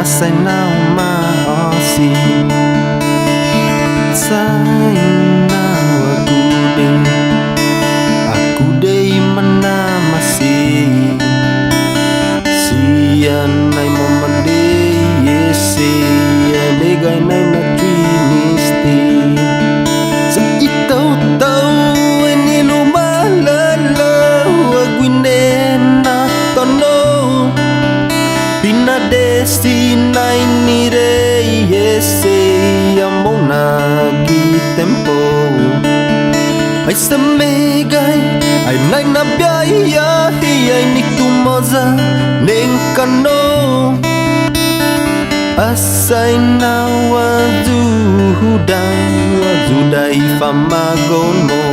asay na umaosi say na aku day manamasi siyan ay mamande yesi ay legay na matwinisti sa itaw-taw ay nilumalala agwinen na tono pinadestinay ni Reyese among nagitempo ay sa megay ay nagnabiyaya ay ni kumoza neng kano asay na wazuda ifamagon mo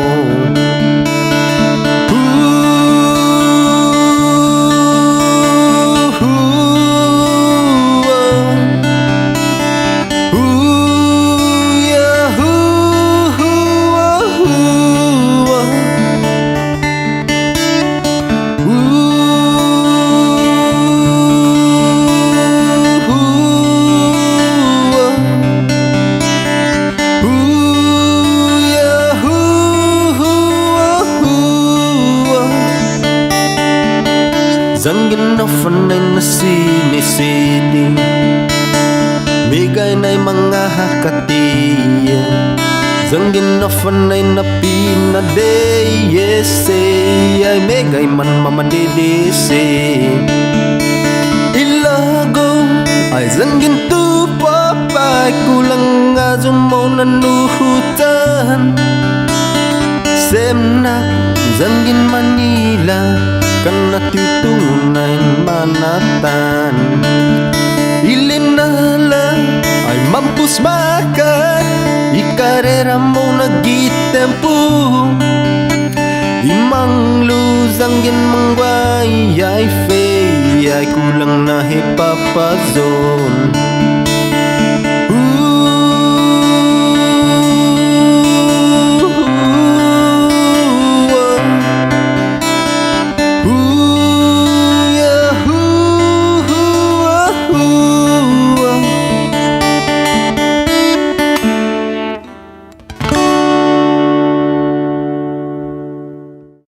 Zanggin na fanay na sinisili Bigay na'y mga hakatiya Zanggin na fanay na pinadeyese Ay megay man mamadidisi Ilago ay zanggin tu papay Kulang nga mo nanuhutan Semnak zanggin Manila Kana titunay manatan Ilinala ay mampus makat Ikarera mo nagitempo Imang luzang yan mangway Ay fey ay kulang na hipapazon